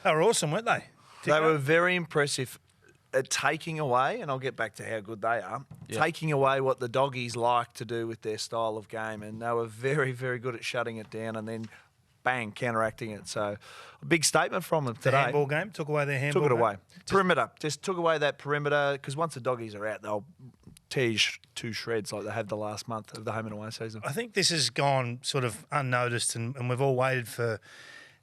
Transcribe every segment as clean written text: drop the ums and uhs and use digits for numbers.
They were awesome, weren't they? They were very impressive at taking away, and I'll get back to how good they are, taking away what the doggies like to do with their style of game. And they were very, very good at shutting it down and then, bang, counteracting it. So a big statement from them today. The handball game, took away their handball Took it away. game. Perimeter. Just took away that perimeter because once the doggies are out, they'll tear you to shreds like they have the last month of the home and away season. I think this has gone sort of unnoticed and we've all waited for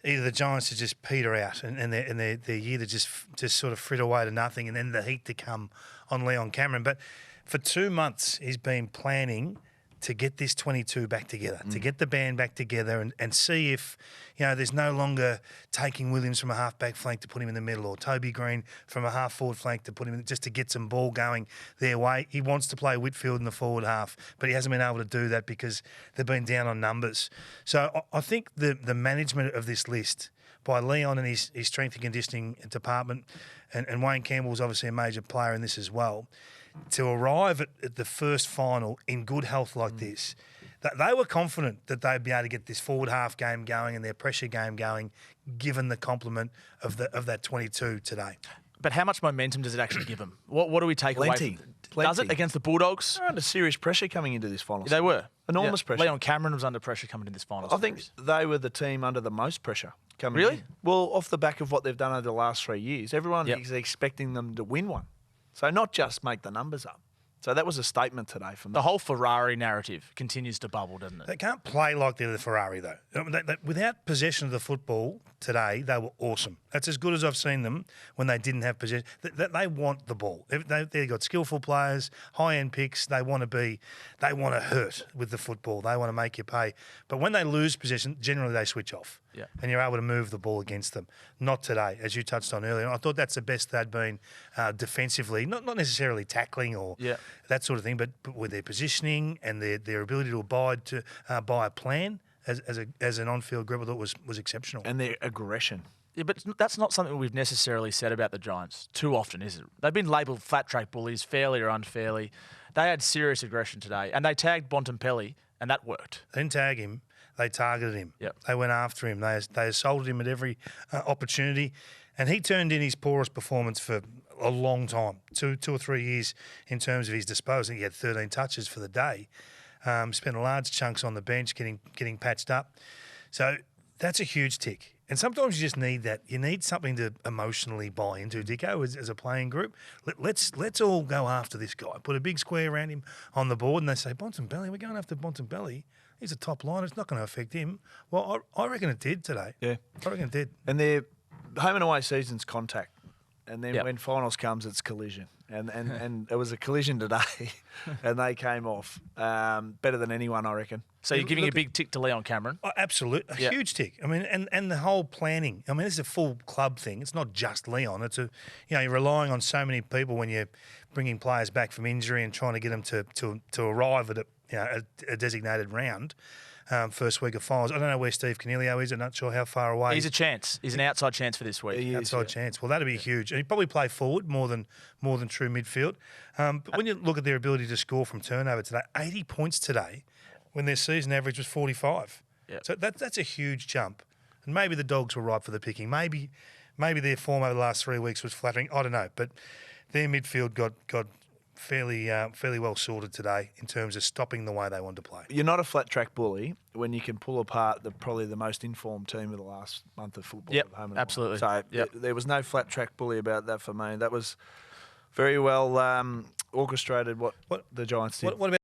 either the Giants to just peter out and their year to just sort of frit away to nothing and then the heat to come on Leon Cameron. But for 2 months, he's been planning to get this 22 back together, to get the band back together and see if, you know, there's no longer taking Williams from a half-back flank to put him in the middle or Toby Green from a half-forward flank to put him in just to get some ball going their way. He wants to play Whitfield in the forward half, but he hasn't been able to do that because they've been down on numbers. So I think the management of this list by Leon and his strength and conditioning department, and Wayne Campbell's obviously a major player in this as well, to arrive at the first final in good health like this, that they were confident that they'd be able to get this forward half game going and their pressure game going, given the complement of that 22 today. But how much momentum does it actually give them? What do we take away from Plenty. Does it against the Bulldogs? They're under serious pressure coming into this final. They were. Enormous pressure. Leon Cameron was under pressure coming into this final. I think they were the team under the most pressure coming Really? in. Well, off the back of what they've done over the last 3 years, everyone is expecting them to win one. So not just make the numbers up. So that was a statement today from the whole Ferrari narrative continues to bubble, doesn't it? They can't play like they're the Ferrari, though. Without possession of the football today, they were awesome. That's as good as I've seen them when they didn't have possession. They want the ball. They've got skillful players, high-end picks. They want to hurt with the football. They want to make you pay. But when they lose possession, generally they switch off. Yeah. And you're able to move the ball against them. Not today, as you touched on earlier. I thought that's the best they'd been defensively, not necessarily tackling or that sort of thing, but with their positioning and their ability to abide by a plan as an on-field group, I thought was exceptional. and their aggression. Yeah, but that's not something we've necessarily said about the Giants too often, is it? They've been labelled flat-track bullies, fairly or unfairly. They had serious aggression today, and they tagged Bontempelli, and that worked. They didn't tag him. They targeted him. Yep. They went after him. They assaulted him at every opportunity. And he turned in his poorest performance for a long time, 2 or 3 years in terms of his disposal. He had 13 touches for the day. Spent large chunks on the bench getting patched up. So that's a huge tick. And sometimes you just need that. You need something to emotionally buy into, Dicko, as a playing group. Let's all go after this guy. Put a big square around him on the board, and they say, Bontempelli, we're going after Bontempelli. He's a top line. It's not going to affect him. Well, I reckon it did today. Yeah. I reckon it did. And their home and away season's contact. And then when finals comes, it's collision. And it was a collision today, and they came off better than anyone, I reckon. So you're giving a big tick to Leon Cameron? Oh, absolutely. A huge tick. I mean, and the whole planning. I mean, this is a full club thing. It's not just Leon. It's you're relying on so many people when you're bringing players back from injury and trying to get them to arrive at a designated round. First week of finals. I don't know where Steve Coniglio is. I'm not sure how far away. He's a chance. He's an outside chance for this week. Outside chance. Well, that'd be huge. And he'd probably play forward more than true midfield. But when you look at their ability to score from turnover today, 80 points today, when their season average was 45. Yep. So that's a huge jump. And maybe the Dogs were ripe for the picking. Maybe their form over the last 3 weeks was flattering. I don't know. But their midfield got fairly well sorted today in terms of stopping the way they want to play. You're not a flat track bully when you can pull apart probably the most informed team of the last month of football. Yep, at home and absolutely. away. So there was no flat track bully about that for me. That was very well orchestrated what the Giants did. What about